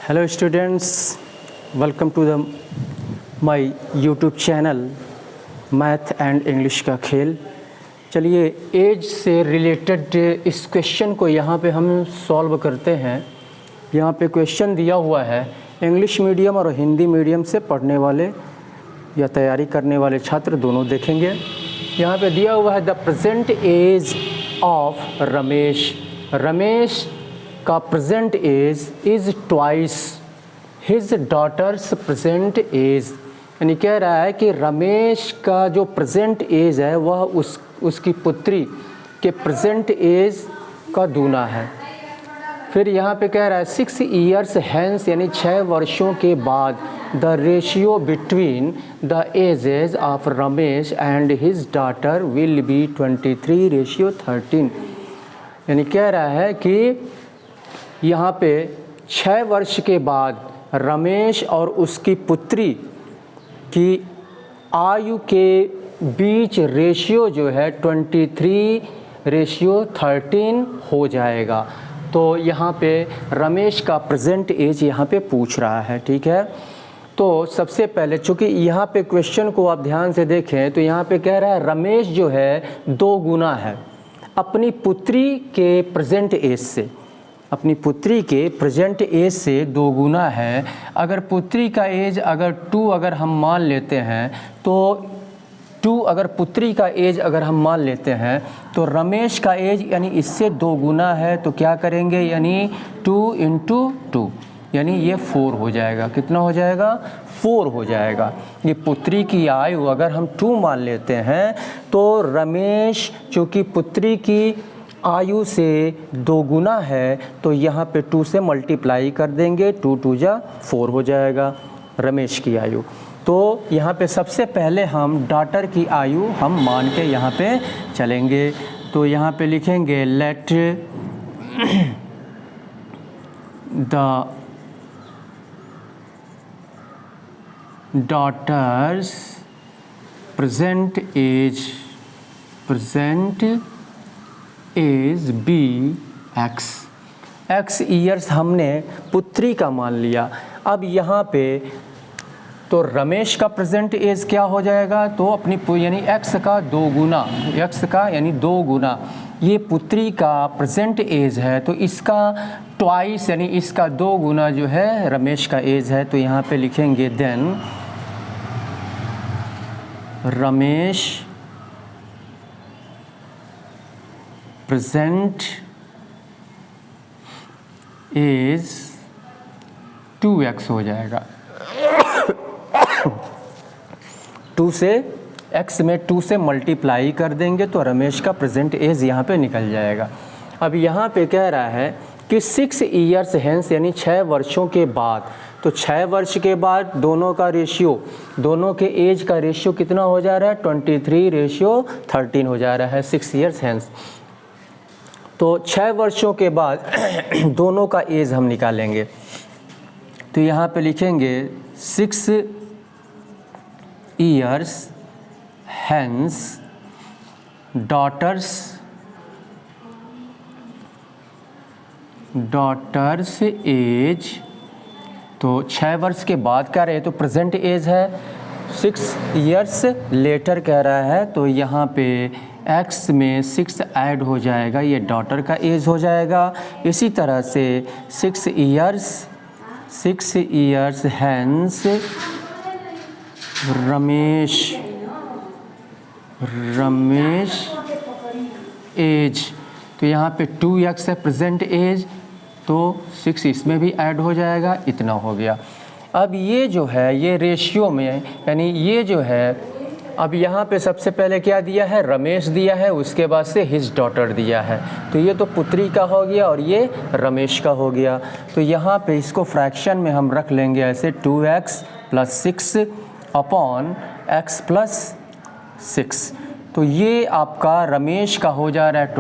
Hello students, welcome to the my YouTube channel math and English का खेल। चलिए as से रिलेटेड इस क्वेश्चन को यहाँ पे हम सॉल्व करते हैं। यहाँ पे क्वेश्चन दिया हुआ है, इंग्लिश मीडियम और हिंदी मीडियम से पढ़ने वाले या तैयारी करने वाले छात्र दोनों देखेंगे। यहाँ पे दिया हुआ है the present age of Ramesh. Ramesh का present age is twice his daughter's present age. यानी कह रहा है कि रमेश का जो प्रेजेंट एज है वह उसकी पुत्री के प्रेजेंट एज का दूना है। फिर यहाँ पे कह रहा है 6 ईयर्स हैंस यानी 6 वर्षों के बाद the ratio between the ages of Ramesh and his daughter will be 23:13। यानी कह रहा है कि यहाँ पे 6 वर्ष के बाद रमेश और उसकी पुत्री की आयु के बीच रेशियो जो है 23:13 हो जाएगा। तो यहाँ पे रमेश का प्रेजेंट एज यहाँ पे पूछ रहा है, ठीक है। तो सबसे पहले चूँकि यहाँ पे क्वेश्चन को आप ध्यान से देखें तो यहाँ पे कह रहा है रमेश जो है 2 गुना है अपनी पुत्री के प्रेजेंट एज से। अपनी पुत्री के प्रेजेंट एज से 2 गुना है। अगर पुत्री का एज अगर 2 अगर हम मान लेते हैं तो 2 अगर पुत्री का एज अगर हम मान लेते हैं तो रमेश का एज यानी इससे 2 गुना है। तो क्या करेंगे, यानी 2 × 2 यानी ये 4 हो जाएगा। कितना हो जाएगा, 4 हो जाएगा। ये पुत्री की आयु अगर हम 2 मान लेते हैं तो रमेश चूँकि पुत्री की आयु से 2 गुना है तो यहाँ पे 2 से मल्टीप्लाई कर देंगे, 2 × 2 = 4 हो जाएगा रमेश की आयु। तो यहाँ पे सबसे पहले हम डॉटर की आयु हम मान के यहाँ पे चलेंगे। तो यहाँ पे लिखेंगे let the daughter's present age be x years हमने पुत्री का मान लिया। अब यहाँ पे तो रमेश का प्रेजेंट एज क्या हो जाएगा, तो अपनी यानी x का 2 गुना, x का यानी 2 गुना ये पुत्री का प्रेजेंट एज है तो इसका ट्वाइस यानी इसका 2 गुना जो है रमेश का एज है। तो यहाँ पे लिखेंगे then Ramesh present as 2x हो जाएगा। 2 से x में 2 से मल्टीप्लाई कर देंगे तो रमेश का प्रेजेंट एज यहाँ पे निकल जाएगा। अब यहाँ पे कह रहा है कि 6 ईयर्स हैंस यानी 6 वर्षों के बाद। तो 6 वर्ष के बाद दोनों का रेशियो, दोनों के एज का रेशियो कितना हो जा रहा है, 23:13 हो जा रहा है 6 ईयर्स हैंस। तो 6 वर्षों के बाद दोनों का एज हम निकालेंगे। तो यहाँ पे लिखेंगे 6 ईयर्स हैंस डॉटर्स एज। तो 6 वर्ष के बाद कह रहे हैं तो प्रेजेंट एज है, 6 ईयर्स लेटर कह रहा है तो यहाँ पे x में 6 ऐड हो जाएगा, ये डॉटर का एज हो जाएगा। इसी तरह से 6 ईयर्स हैंस रमेश एज। तो यहाँ पे 2x है प्रेजेंट एज तो 6 इसमें भी ऐड हो जाएगा, इतना हो गया। अब ये जो है ये रेशियो में यानी ये जो है अब यहाँ पे सबसे पहले क्या दिया है, रमेश दिया है, उसके बाद से हिज डॉटर दिया है। तो ये तो पुत्री का हो गया और ये रमेश का हो गया। तो यहाँ पे इसको फ्रैक्शन में हम रख लेंगे ऐसे 2x + 6 अपॉन x + 6। तो ये आपका रमेश का हो जा रहा है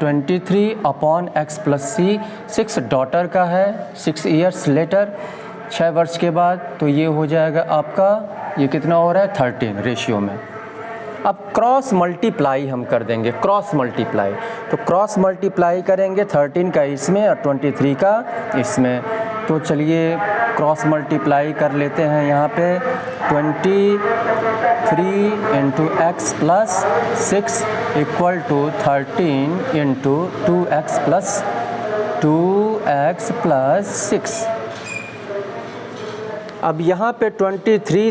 23 अपॉन x + c। 6 डॉटर का है 6 ईयर्स लेटर 6 वर्ष के बाद। तो ये हो जाएगा आपका, ये कितना हो रहा है 13 रेशियो में। अब क्रॉस मल्टीप्लाई हम कर देंगे, क्रॉस मल्टीप्लाई। तो क्रॉस मल्टीप्लाई करेंगे 13 का इसमें और 23 का इसमें। तो चलिए क्रॉस मल्टीप्लाई कर लेते हैं। यहाँ पे 23 into x plus 6 equal to 13 into 2x plus 6। अब यहाँ पे 23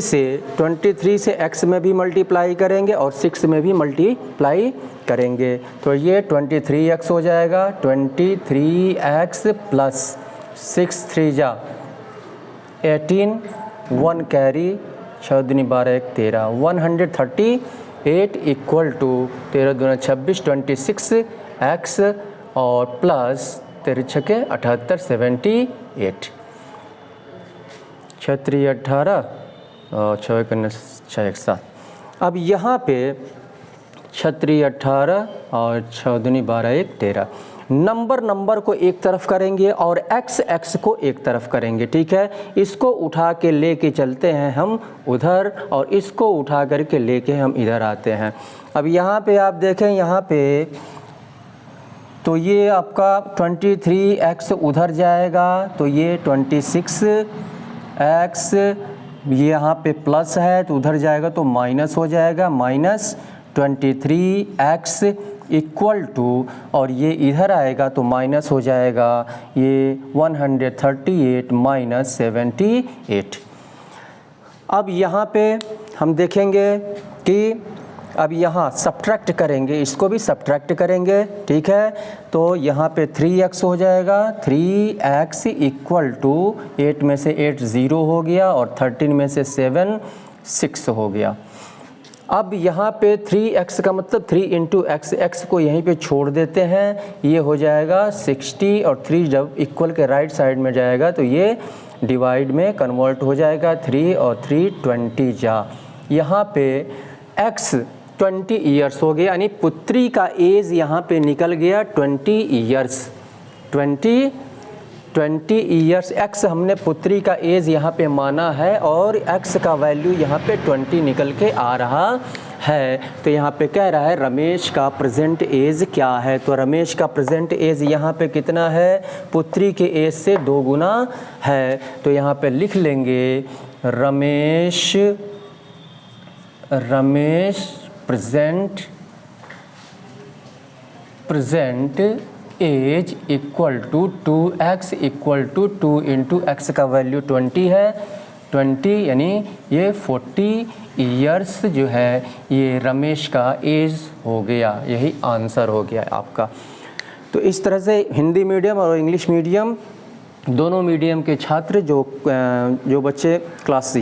से x में भी मल्टीप्लाई करेंगे और 6 में भी मल्टीप्लाई करेंगे। तो ये 23x हो जाएगा, 23x प्लस 6 3 जा 18, 1 कैरी, 6 दूनी 12 1 13, 138 इक्वल टू 13 दूना 26 26x और प्लस 13 छके 78 78, 6 3 18 और 6 1 6 1 7। अब यहाँ पे 6 3 18 और 6 दूनी 12 1 13। नंबर को एक तरफ करेंगे और x को एक तरफ करेंगे, ठीक है। इसको उठा के लेके चलते हैं हम उधर और इसको उठा करके लेके हम इधर आते हैं। अब यहाँ पे आप देखें, यहाँ पे तो ये आपका 23x उधर जाएगा तो ये 26x, ये यहाँ पे प्लस है तो उधर जाएगा तो माइनस हो जाएगा, माइनस 23x इक्वल टू, और ये इधर आएगा तो माइनस हो जाएगा ये 138 माइनस 78। अब यहाँ पे हम देखेंगे कि अब यहाँ सब्ट्रैक्ट करेंगे, इसको भी सब्ट्रैक्ट करेंगे, ठीक है। तो यहाँ पे 3x हो जाएगा, 3x इक्वल टू 8 में से 8 0 हो गया और 13 में से 7 6 हो गया। अब यहाँ पे 3x का मतलब 3 इंटू x को यहीं पे छोड़ देते हैं, ये हो जाएगा 60 और 3 जब इक्वल के राइट साइड में जाएगा तो ये डिवाइड में कन्वर्ट हो जाएगा, 3 और 3 20 जा। यहाँ पे x 20 ईयर्स हो गया, यानी पुत्री का एज यहाँ पे निकल गया 20 ईयर्स, 20 ईयर्स। x हमने पुत्री का एज यहाँ पे माना है और x का वैल्यू यहाँ पे 20 निकल के आ रहा है। तो यहाँ पे कह रहा है रमेश का प्रेजेंट एज क्या है। तो रमेश का प्रेजेंट एज यहाँ पे कितना है, पुत्री के एज से 2 गुना है। तो यहाँ पे लिख लेंगे Ramesh present age equal to 2x equal to 2 into x का वैल्यू 20 है, 20 यानी ये 40 ईयर्स जो है ये रमेश का एज हो गया। यही आंसर हो गया आपका। तो इस तरह से हिंदी मीडियम और इंग्लिश मीडियम दोनों मीडियम के छात्र जो बच्चे क्लास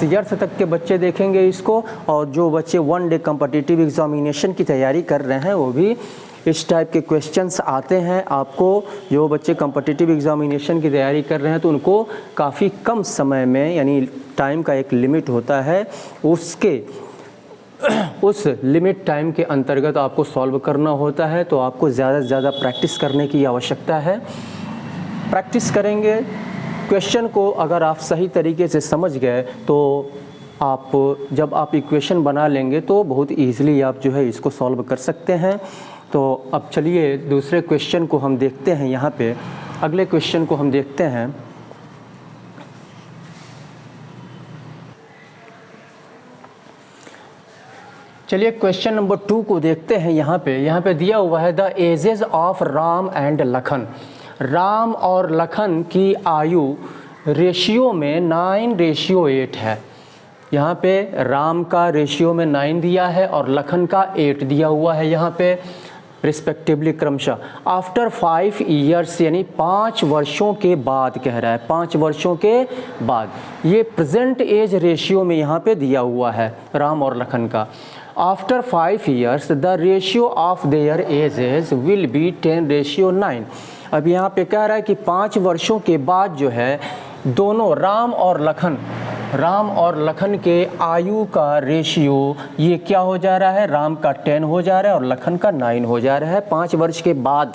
ईयर्थ तक के बच्चे देखेंगे इसको, और जो बच्चे 1 डे कॉम्पिटिटिव एग्जामिनेशन की तैयारी कर रहे हैं वो भी इस टाइप के क्वेश्चंस आते हैं आपको। जो बच्चे कॉम्पिटिटिव एग्जामिनेशन की तैयारी कर रहे हैं तो उनको काफ़ी कम समय में, यानी टाइम का एक लिमिट होता है, उस लिमिट टाइम के अंतर्गत आपको सॉल्व करना होता है। तो आपको ज़्यादा से ज़्यादा प्रैक्टिस करने की आवश्यकता है। प्रैक्टिस करेंगे, क्वेश्चन को अगर आप सही तरीके से समझ गए तो आप जब आप इक्वेशन बना लेंगे तो बहुत ईजिली आप जो है इसको सॉल्व कर सकते हैं। तो अब चलिए दूसरे क्वेश्चन को हम देखते हैं। यहाँ पे अगले क्वेश्चन को हम देखते हैं। चलिए क्वेश्चन नंबर 2 को देखते हैं। यहाँ पे दिया हुआ है the ages of Ram and Lakhan. Ram और लखन की आयु रेशियो में 9:8 है। यहाँ पे राम का रेशियो में 9 दिया है और लखन का 8 दिया हुआ है यहाँ पे रिस्पेक्टिवली क्रमशः। आफ्टर 5 ईयर्स यानी 5 वर्षों के बाद कह रहा है, 5 वर्षों के बाद ये प्रेजेंट एज रेशियो में यहाँ पे दिया हुआ है राम और लखन का। After 5 years the ratio of their edges will be 10:9। अब यहाँ पे कह रहा है कि 5 वर्षों के बाद जो है दोनों राम और लखन के आयु का रेशियो ये क्या हो जा रहा है, राम का 10 हो जा रहा है और लखन का 9 हो जा रहा है 5 वर्ष के बाद।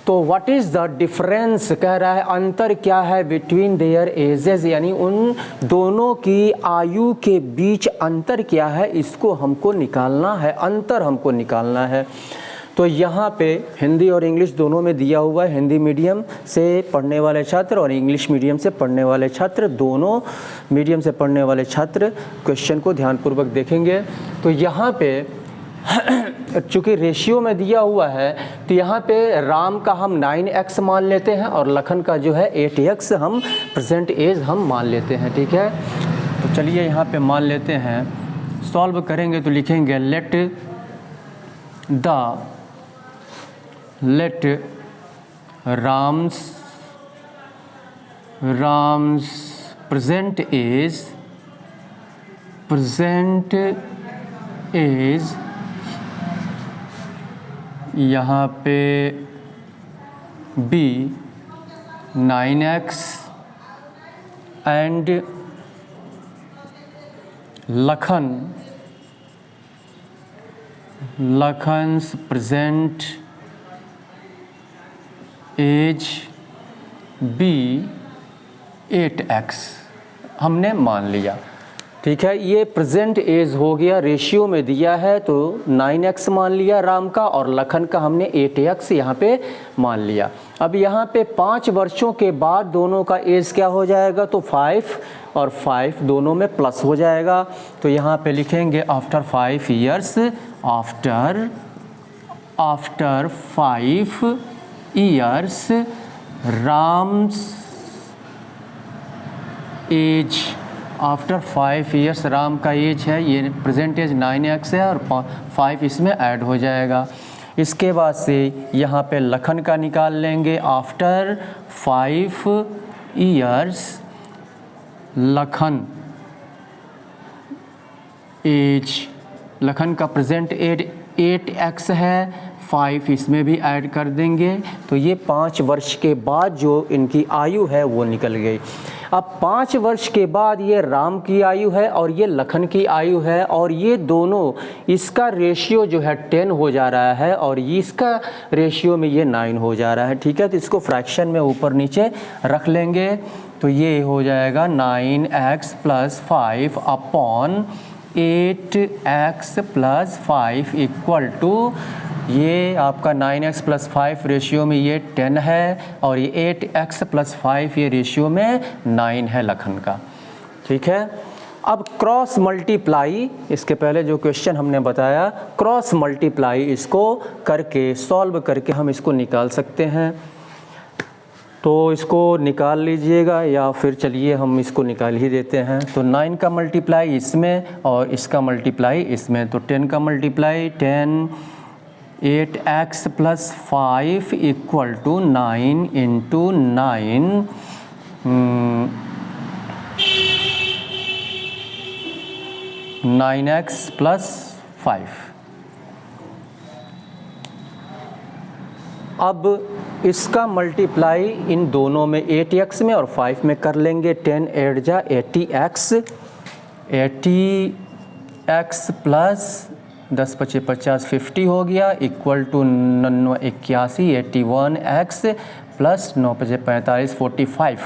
तो व्हाट इज़ द डिफरेंस, कह रहा है अंतर क्या है बिटवीन देयर एजेस, यानी उन दोनों की आयु के बीच अंतर क्या है, इसको हमको निकालना है, अंतर हमको निकालना है। तो यहाँ पे हिंदी और इंग्लिश दोनों में दिया हुआ है। हिंदी मीडियम से पढ़ने वाले छात्र और इंग्लिश मीडियम से पढ़ने वाले छात्र, दोनों मीडियम से पढ़ने वाले छात्र क्वेश्चन को ध्यानपूर्वक देखेंगे। तो यहाँ पे चूँकि रेशियो में दिया हुआ है तो यहाँ पे राम का हम 9x मान लेते हैं और लखन का जो है 8x हम प्रेजेंट एज हम मान लेते हैं, ठीक है। तो चलिए यहाँ पे मान लेते हैं, सॉल्व करेंगे तो लिखेंगे लेट राम्स प्रेजेंट एज यहाँ पे be 9x and Lakhan's present age be 8x हमने मान लिया, ठीक है। ये प्रेजेंट एज हो गया, रेशियो में दिया है तो 9x मान लिया राम का और लखन का हमने 8x यहाँ पे मान लिया। अब यहाँ पे 5 वर्षों के बाद दोनों का एज क्या हो जाएगा, तो 5 और 5 दोनों में प्लस हो जाएगा। तो यहाँ पे लिखेंगे after 5 years, after 5 years Ram's age, after 5 years Ram का एज है, ये प्रेजेंट एज 9x है और 5 इसमें ऐड हो जाएगा। इसके बाद से यहाँ पे लखन का निकाल लेंगे, after 5 years Lakhan age, Lakhan का प्रेजेंट एज 8x है, 5 इसमें भी ऐड कर देंगे तो ये 5 वर्ष के बाद जो इनकी आयु है वो निकल गई। अब 5 वर्ष के बाद ये राम की आयु है और ये लखन की आयु है और ये दोनों, इसका रेशियो जो है 10 हो जा रहा है और इसका रेशियो में ये 9 हो जा रहा है, ठीक है। तो इसको फ्रैक्शन में ऊपर नीचे रख लेंगे तो ये हो जाएगा 9x + 5 upon 8x + 5 equal to, ये आपका 9x + 5 रेशियो में ये 10 है और ये 8x + 5 ये रेशियो में 9 है लखन का, ठीक है। अब क्रॉस मल्टीप्लाई, इसके पहले जो क्वेश्चन हमने बताया, क्रॉस मल्टीप्लाई इसको करके सॉल्व करके हम इसको निकाल सकते हैं। तो इसको निकाल लीजिएगा या फिर चलिए हम इसको निकाल ही देते हैं। तो 9 का मल्टीप्लाई इसमें और इसका मल्टीप्लाई इसमें, तो 10 का multiply 10, 8x + 5 equal to 9 × 9, 9x + 5। अब इसका मल्टीप्लाई इन दोनों में 8x में और 5 में कर लेंगे। 10 8 जा 80x, 80x प्लस 10 × 5 = 50 हो गया, इक्वल टू 9 81, 81x प्लस 9 × 5 = 45, 45।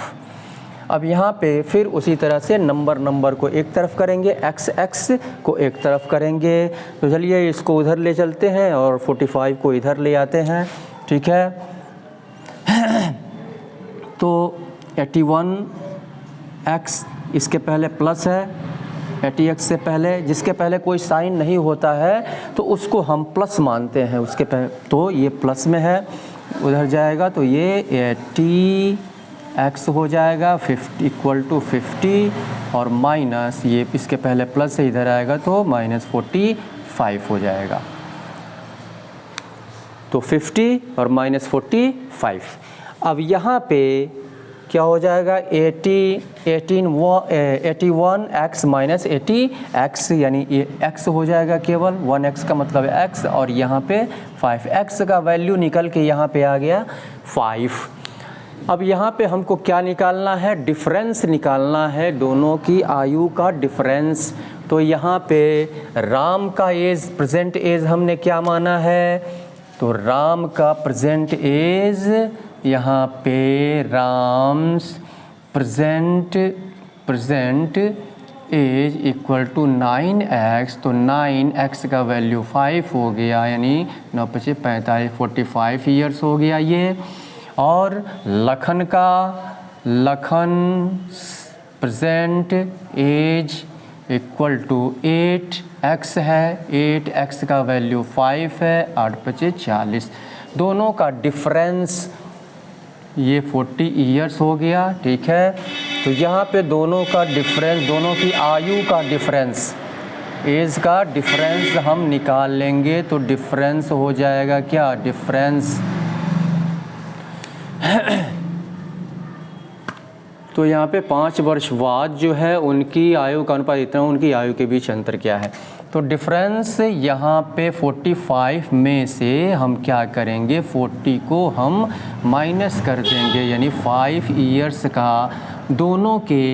अब यहाँ पे फिर उसी तरह से नंबर को एक तरफ करेंगे, x को एक तरफ करेंगे। तो चलिए इसको उधर ले चलते हैं और 45 को इधर ले आते हैं, ठीक है। तो 81x इसके पहले प्लस है, 80x से पहले, जिसके पहले कोई साइन नहीं होता है तो उसको हम प्लस मानते हैं उसके पहले, तो ये प्लस में है, उधर जाएगा तो ये 80x हो जाएगा, 50 इक्वल टू 50 और माइनस ये इसके पहले प्लस से इधर आएगा तो -45 हो जाएगा। तो 50 और -45। अब यहाँ पे क्या हो जाएगा, 81x माइनस 80x, यानी ये x हो जाएगा केवल, 1x का मतलब है x, और यहाँ पे 5x का वैल्यू निकल के यहाँ पे आ गया 5। अब यहाँ पे हमको क्या निकालना है, डिफरेंस निकालना है, दोनों की आयु का डिफरेंस। तो यहाँ पे राम का एज, प्रेजेंट एज हमने क्या माना है, तो राम का प्रेजेंट एज, यहाँ पे Ram's present age equal to 9x, तो 9x का वैल्यू 5 हो गया, यानी 9 × 5 = 45 ईयर्स हो गया ये। और Lakhan present age equal to 8x है, 8x का वैल्यू 5 है, 8 × 5 = 40। दोनों का डिफरेंस ये 40 ईयर्स हो गया, ठीक है। तो यहाँ पे दोनों का डिफरेंस, दोनों की आयु का डिफरेंस, एज का डिफरेंस हम निकाल लेंगे। तो डिफरेंस हो जाएगा क्या, डिफरेंस तो यहाँ पे 5 वर्ष बाद जो है उनकी आयु का अनुपात इतना, उनकी आयु के बीच अंतर क्या है। तो डिफरेंस यहाँ पे 45 में से हम क्या करेंगे, 40 को हम माइनस कर देंगे, यानी 5 ईयर्स का, दोनों के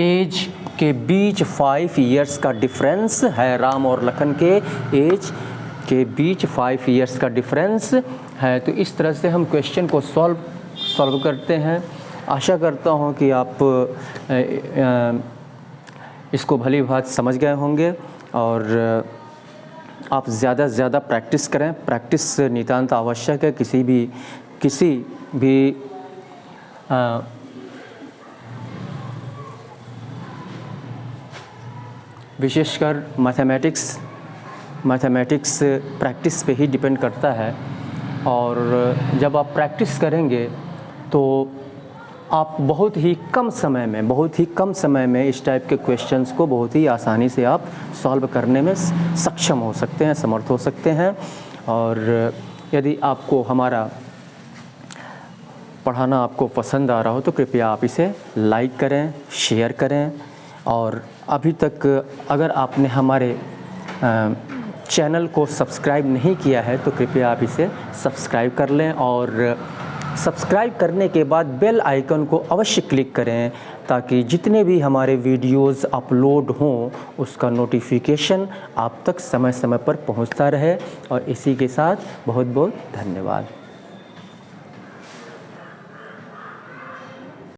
एज के बीच 5 ईयर्स का डिफरेंस है। राम और लखन के एज के बीच 5 ईयर्स का डिफरेंस है। तो इस तरह से हम क्वेश्चन को सॉल्व करते हैं। आशा करता हूँ कि आप इसको भली भांति समझ गए होंगे और आप ज़्यादा से ज़्यादा प्रैक्टिस करें। प्रैक्टिस नितांत आवश्यक है किसी भी विशेषकर मैथमेटिक्स प्रैक्टिस पे ही डिपेंड करता है। और जब आप प्रैक्टिस करेंगे तो आप बहुत ही कम समय में इस टाइप के क्वेश्चंस को बहुत ही आसानी से आप सॉल्व करने में सक्षम हो सकते हैं, समर्थ हो सकते हैं। और यदि आपको हमारा पढ़ाना आपको पसंद आ रहा हो तो कृपया आप इसे लाइक करें, शेयर करें। और अभी तक अगर आपने हमारे चैनल को सब्सक्राइब नहीं किया है तो कृपया आप इसे सब्सक्राइब कर लें और सब्सक्राइब करने के बाद बेल आइकन को अवश्य क्लिक करें ताकि जितने भी हमारे वीडियोस अपलोड हों उसका नोटिफिकेशन आप तक समय समय पर पहुंचता रहे। और इसी के साथ बहुत बहुत धन्यवाद।